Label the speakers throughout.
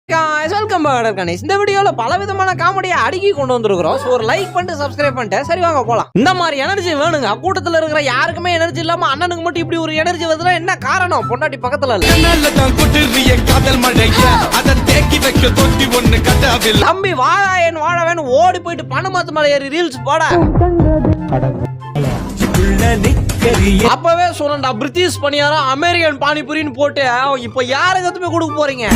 Speaker 1: Welcome back. இந்த வீடியோல பலவிதமான காமெடியை அடுக்கி கொண்டு வந்திருக்கிறோம். ஒரு லைக் பண்ணிட்டு சப்ஸ்கிரைப் பண்ணிட்டு சரி வாங்க போலாம். இந்த மாதிரி எனர்ஜி வேணுங்க. கூட்டத்துல இருக்கிற யாருக்குமே எனர்ஜி இல்லாம அண்ணனுக்கு மட்டும் இப்படி ஒரு எனர்ஜி வருதுன்னா என்ன காரணம்? பொண்டாட்டி பக்கத்துல தம்பி வாழாயன் வாழவேன் ஓடி போயிட்டு பணமாத்து மேல ஏறி ரீல்ஸ் போட அப்பவே சொன்னா பிரிட்டிஷ் பணியாரம் அமெரிக்கன் பானிபூரின்னு போட்டு இப்ப யாருக்கு போய் கொடுக்க போறீங்க?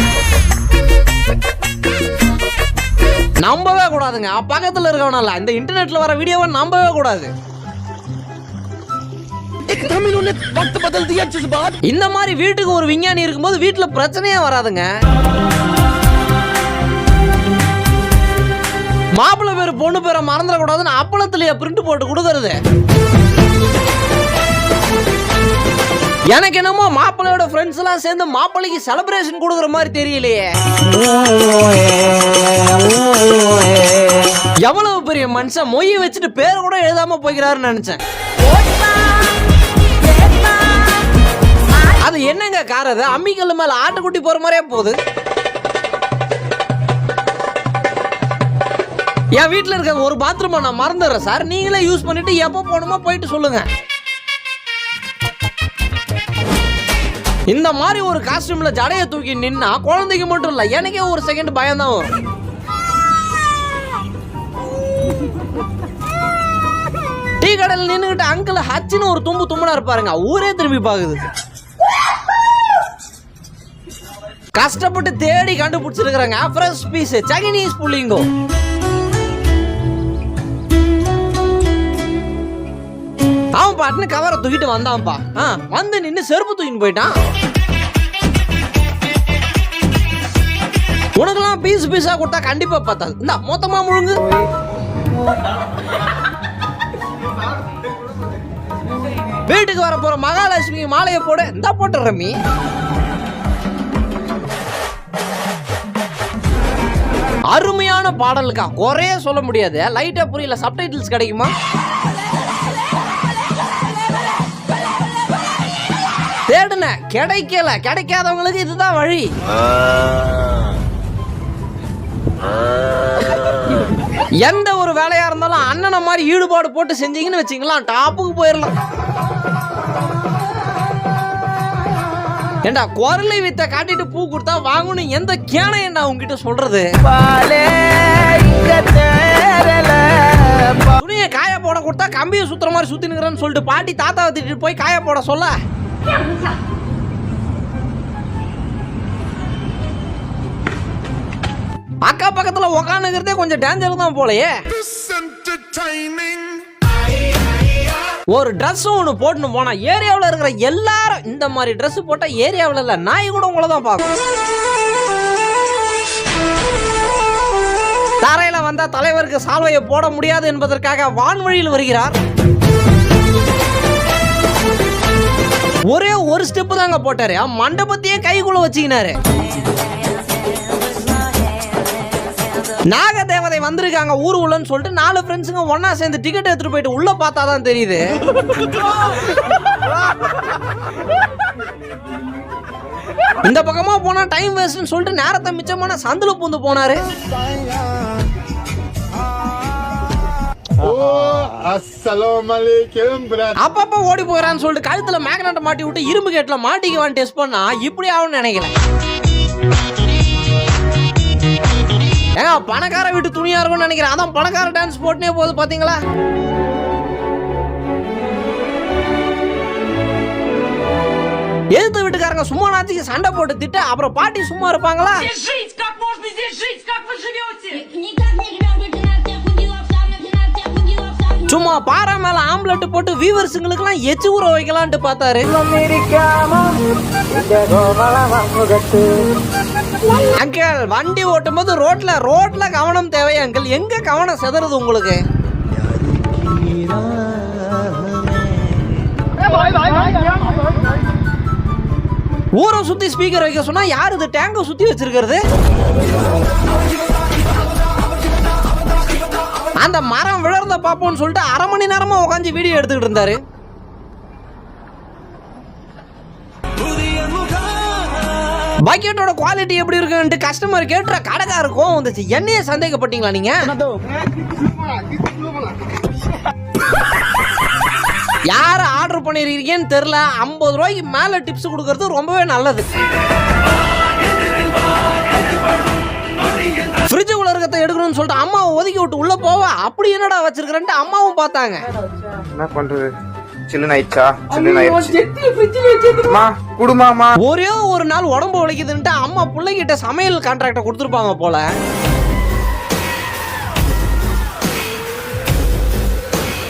Speaker 1: நம்பவே கூடாதுங்க. பக்கத்துல இருக்கவனால இந்த இன்டர்நெட்ல வர வீடியோவை நம்பவே கூடாது. இந்த மாதிரி வீட்டுக்கு ஒரு விஞ்ஞானி இருக்கும்போது வீட்டுல பிரச்சனையே வராதுங்க. மாப்பிள்ளை பேரு பொண்ணு பேரை மறந்துடக்கூடாதுன்னு அப்பளத்திலேயே பிரிண்ட் போட்டு கொடுக்கறது. எனக்கு என்னமோ மாப்பிள்ளையோட ஃப்ரெண்ட்ஸ் எல்லாம் சேர்ந்து மாப்பிள்ளைக்கு செலிப்ரேஷன் கொடுக்குற மாதிரி தெரியலையே. எவ்வளவு பெரிய மனுஷன் மொய்யை வச்சுட்டு பேர் கூட எழுதாம போய்கிறாருன்னு நினைச்சேன். அது என்னங்க கார்? அது அம்மிக்கல்லு மேல ஆட்டுக்குட்டி போற மாதிரியே போகுது. என் வீட்டுல இருக்க ஒரு பாத்ரூம் நான் மறந்துடுறேன் சார். நீங்களே யூஸ் பண்ணிட்டு எப்போ போகணுமோ போயிட்டு சொல்லுங்க. இந்த மாதிரி ஒரு காஸ்டியூம்ல ஜடையை தூக்கி நின்னா குழந்தைக்கு மட்டும் இல்ல எனக்கே ஒரு செகண்ட் பயம் தான் வரும். டீ கடையில் நின்னுகிட்டு அங்கிள் ஹச்சின்னு ஒரு தும்பு தும்புனா இருப்பாருங்க. ஊரே திரும்பி பாக்குது. கஷ்டப்பட்டு தேடி கண்டுபிடிச்சிருக்காங்க ஃப்ரெஷ் பீஸ் சைனீஸ் புள்ளிங்கோ. அவன் பாட்டுன்னு கவரை தூக்கிட்டு வந்தான்ப்பா. வந்து நின்று செருப்பு தூக்கிட்டு போயிட்டான். உனக்கெல்லாம் பீஸ் பீஸா கொடுத்தா கண்டிப்பா பார்த்தாது. இந்த மொத்தமா முழுங்கு. வீட்டுக்கு வர போற மகாலட்சுமி மாலையை போட இந்த போட்டு ரம்மி. அருமையான பாடலுக்கா குறைய சொல்ல முடியாது. லைட்டா புரியல, சப்டைட்டில்ஸ் கிடைக்குமா? தேடுன கிடைக்கல. கிடைக்காதவங்களுக்கு இதுதான் வழி. எந்த ஒரு வேலையா இருந்தாலும் அண்ணனை மாதிரி ஈடுபாடு போட்டு செஞ்சீங்கன்னு வச்சீங்களா டாப்புக்கு போயிடலாம். ஏண்டா குரலை வித்த காட்டிட்டு பூ கொடுத்தா வாங்கணும் எந்த கேனை என்ன உங்ககிட்ட சொல்றது? துணியை காய போட கொடுத்தா கம்பியை சுத்துற மாதிரி சுத்தினுக்கிறேன்னு சொல்லிட்டு பாட்டி தாத்தாவை திட்டிட்டு போய் காய போட சொல்ல. அக்கா பக்கத்துல உக்காந்துக்கிறதே கொஞ்சம் டேஞ்சர் தான் போலயே. ஒரு ட்ரெஸ் ஒன்று போட்டுன்னு போனா ஏரியாவில் இருக்கிற எல்லாரும் இந்த மாதிரி ட்ரெஸ் போட்டா ஏரியாவில் இல்ல நாய் கூட உங்களை தான் பார்க்கும். தரையில வந்தா தலைவருக்கு சால்வையை போட முடியாது என்பதற்காக வான்வழியில் வருகிறார். ஒரே ஒரு ஸ்டெப் தாங்க போட்டாரு. மண்டபத்தையே கைக்குள்ள வச்சுக்கினாரு. நாக தேவதை வந்திருக்காங்க ஊர் உள்ளன்னு சொல்லிட்டு 4 ஃப்ரெண்ட்ஸுங்க ஒன்னா சேர்ந்து டிக்கெட் எடுத்துட்டு போயிட்டு உள்ள பார்த்தாதான் தெரியுது. இந்த பக்கமா போனா டைம் வேஸ்ட்னு சொல்லிட்டு நேரத்தை மிச்சமான சந்துல பூந்து போனாரு. அப்பப்ப ஓடி போகிறான்னு சொல்லிட்டு கழுத்துல மேக்னெட் மாட்டி விட்டு இரும்பு கேட்ல மாட்டிக்குவான் டெஸ்ட் பண்ணா இப்படி ஆகும்னு நினைக்கிறேன். ஏங்க பணக்கார வீட்டு துணியா இருக்கும்னு நினைக்கிறேன். அதான் பணக்கார டான்ஸ் போட்டுனே போகுது பாத்தீங்களா? எதிர்த்து வீட்டுக்காரங்க சும்மா நாச்சுக்கு சண்டை போட்டு திட்ட அப்புறம் பாட்டி சும்மா இருப்பாங்களா? சும்மா பாறை மேல ஆம்லெட் போட்டு வியூவர்ஸுங்களுக்கு எல்லாம் எச்சு ஊற வைக்கலான்ட்டு பார்த்தாரு. அங்கிள் வண்டி ஓட்டும் போது ரோட்ல கவனம் தேவை அங்கிள். எங்க கவனம் செதறது உங்களுக்கு? ஊரை சுத்தி ஸ்பீக்கர் வைக்க சொன்னா யாரு இது டேங்க சுத்தி வச்சிருக்கிறது? அந்த மரம் விழறத பாப்போம்னு சொல்லிட்டு 1/2 மணி நேரமா உட்காந்து வீடியோ எடுத்துக்கிட்டு இருந்தாரு. பக்கெட்டோட குவாலிட்டி எப்படி இருக்குன்ட்டு கஸ்டமர் கேட்டுற கடைக்காருக்கும் வந்துச்சு. என்னையே சந்தேகப்பட்டீங்களா நீங்க? யார ஆர்டர் பண்ணிருக்கீங்கன்னு தெரியல. 50 ரூபாய்க்கு மேல டிப்ஸ் கொடுக்கறது ரொம்பவே நல்லது. ஃப்ரிட்ஜுக்குள்ள இருக்கத்தை எடுக்கணும்னு சொல்லிட்டு அம்மாவை ஒதுக்கி விட்டு உள்ள போவா. அப்படி என்னடா வச்சிருக்கிறேன்ட்டு அம்மாவும் பார்த்தாங்க.
Speaker 2: என்ன பண்றது, சில்லுன்னு ஆயிடுச்சா? சில்லுன்னு ஆயிடுச்சு. குடுமாமா
Speaker 1: ஒரே ஒரு நாள் உடம்பு உழைக்குதுன்ட்டு அம்மா பிள்ளைகிட்ட சமையல் கான்ட்ராக்ட கொடுத்துருப்பாங்க போல.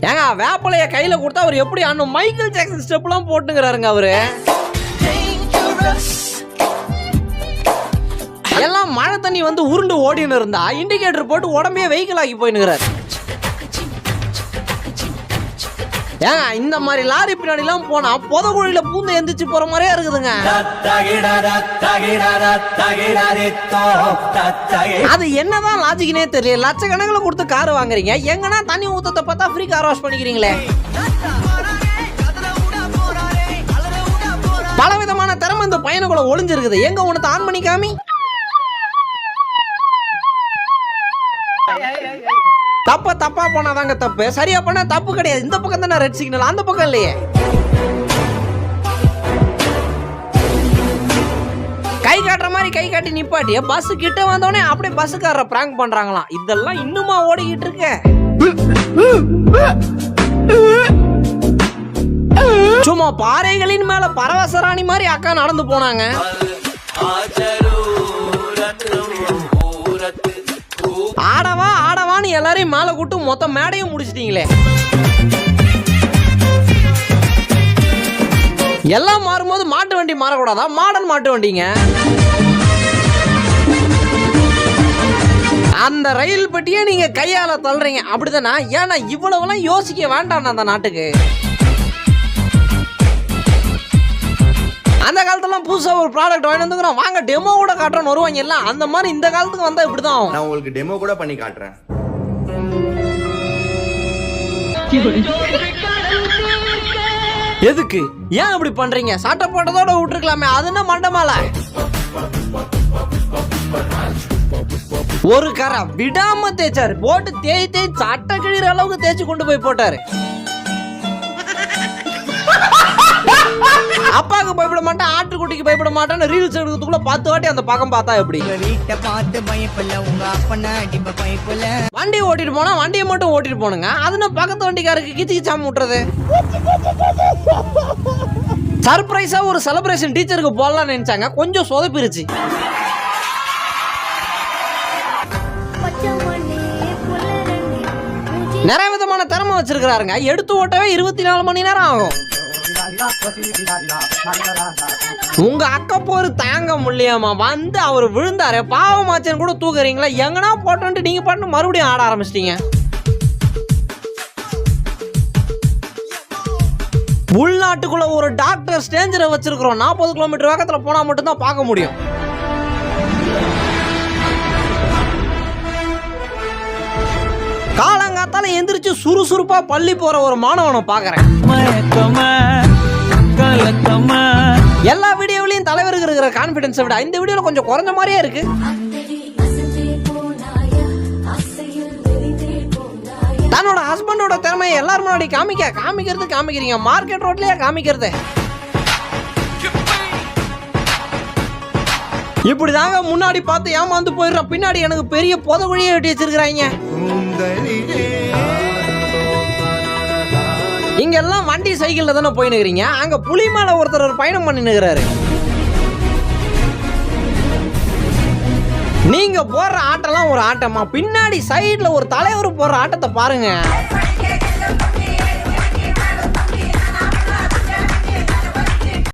Speaker 1: ஏங்க வேப்பலைய கையில கொடுத்தா அவர் எப்படி ஆடணும்? மைக்கேல் ஜாக்சன் ஸ்டெப் எல்லாம் போட்டுங்கிறாருங்க அவரு. எல்லாம் மழை தண்ணி வந்து உருண்டு ஓடின்னு இருந்தா இண்டிகேட்டர் போட்டு உடம்பே வெஹிக்கிள் ஆகி போயினுங்கிறாரு. ஏங்க இந்த மாதிரி லாரி பின்னாடி எல்லாம் போனா பொதகுழியில பூந்து எந்திரிச்சு போற மாதிரியே இருக்குதுங்க. அது என்னதான் லாஜிக்னே தெரியல. லட்சக்கணக்கில் கொடுத்து கார் வாங்குறீங்க, எங்கன்னா தண்ணி ஊத்தத்தை பார்த்தா ஃப்ரீ கார் வாஷ் பண்ணிக்கிறீங்களே. பலவிதமான திறமை இந்த பையனுக்குள்ள ஒளிஞ்சிருக்குது. எங்க உனத்தை ஆன் பண்ணி காமி. தப்பா போனாதாங்க தப்பு, சரியா பண்ணா தப்பு கிடையாது. இந்த பக்கம் தானே ரெட் சிக்னல், அந்த பக்கம் இல்லையே. கை காட்டுற மாதிரி கை காட்டி நிப்பாட்டி பஸ் கிட்ட வந்தோடனே அப்படியே பஸ்ஸுக்காரரை பிராங்க் பண்றாங்களாம். இதெல்லாம் இன்னுமா ஓடிக்கிட்டு இருக்க? சும்மா பாறைகளின் மேல பரவசராணி மாதிரி அக்கா நடந்து போனாங்க. ஆடவான்னு எல்லாரையும் மேல கூட்டு மொத்த மேடையும் முடிச்சிட்டீங்களே. எல்லாம் மாறும்போது மாட்டு வண்டி மாறக்கூடாதா? மாடர்ன் மாட்டு வண்டிங்க. அந்த ரயில் பெட்டியே நீங்க கையால தள்ளுறீங்க அப்படிதானா? ஏன்னா இவ்வளவுலாம் யோசிக்க வேண்டாம் அந்த நாட்டுக்கு. அந்த காலத்துலாம் புதுசா ஒரு ப்ராடக்ட் வாங்கி வந்துக்கிறோம், வாங்க டெமோ கூட காட்டுறோன்னு வருவாங்க எல்லாம். அந்த மாதிரி இந்த காலத்துக்கு வந்தா இப்படிதான்.
Speaker 2: நான் உங்களுக்கு டெமோ கூட பண்ணி காட்டுறேன்.
Speaker 1: எதுக்கு ஏன் இப்படி பண்றீங்க? சட்டை போட்டதோட விட்டுருக்கலாமே, அது என்ன மண்டமால? ஒரு கரை விடாம தேய்ச்சாரு, போட்டு தேய் சட்டை கிழிற அளவுக்கு தேய்ச்சி கொண்டு போய் போட்டாரு. அப்பாவுக்கு பயப்பட மாட்டேன், ஆட்டுக்குட்டிக்கு பயப்பட மாட்டேன்னு ரீல்ஸ் எடுக்கிறதுக்குள்ள 10 வாட்டி அந்த பக்கம் பார்த்தா எப்படி? வண்டி ஓட்டிட்டு போனா வண்டியை மட்டும் ஓட்டிட்டு போனுங்க, அதுன்னு பக்கத்து வண்டிக்காரருக்கு கிச்சு கிச்சாம விட்டுறது. சர்ப்ரைஸா ஒரு செலிப்ரேஷன் டீச்சருக்கு போடலாம்னு நினைச்சாங்க, கொஞ்சம் சொதப்பிருச்சு. நிறைய விதமான திறமை வச்சிருக்கிறாருங்க, எடுத்து ஓட்டவே 24 மணி நேரம் ஆகும். உங்க அக்கா போரு தாங்க முடியாமா வந்து அவர் விழுந்தாரு, பாவமாச்சன்னு கூட தூக்குறீங்களா? எங்கனா போட்டு நீங்க பண்ண மறுபடியும் ஆட ஆரம்பிச்சிட்டீங்க. உள்நாட்டுக்குள்ள ஒரு டாக்டர் ஸ்டேஞ்சரை வச்சிருக்கிறோம், 40 கிலோமீட்டர் வேகத்துல போனா மட்டும் தான் பார்க்க முடியும். காலங்காத்தால எந்திரிச்சு சுறுசுறுப்பா பள்ளி போற ஒரு மாணவனை பாக்குறேன். எல்லா வீடியோவிலையும் தலைவருக்கு இருக்கிற கான்பிடன்ஸை விட இந்த வீடியோல கொஞ்சம் குறைஞ்ச மாதிரியே இருக்கு. தன்னோட ஹஸ்பண்டோட திறமையை எல்லாரும் முன்னாடி காமிக்கிறீங்க, மார்க்கெட் ரோட்லயே காமிக்கிறது. இப்படிதாங்க முன்னாடி பார்த்து ஏமாந்து போயிடுற, பின்னாடி எனக்கு பெரிய புதகுழியை வெட்டி வச்சிருக்கிறாங்க. இங்க எல்லாம் வண்டி சைக்கிள்ல தானே போயினுக்கிறீங்க, அங்க புலி மேல ஒருத்தர் ஒரு பயணம் பண்ணினுக்கிறாரு. நீங்க போடுற ஆட்டம்லாம் ஒரு ஆட்டமா? பின்னாடி சைடுல ஒரு தலைவர் போடுற ஆட்டத்தை பாருங்க.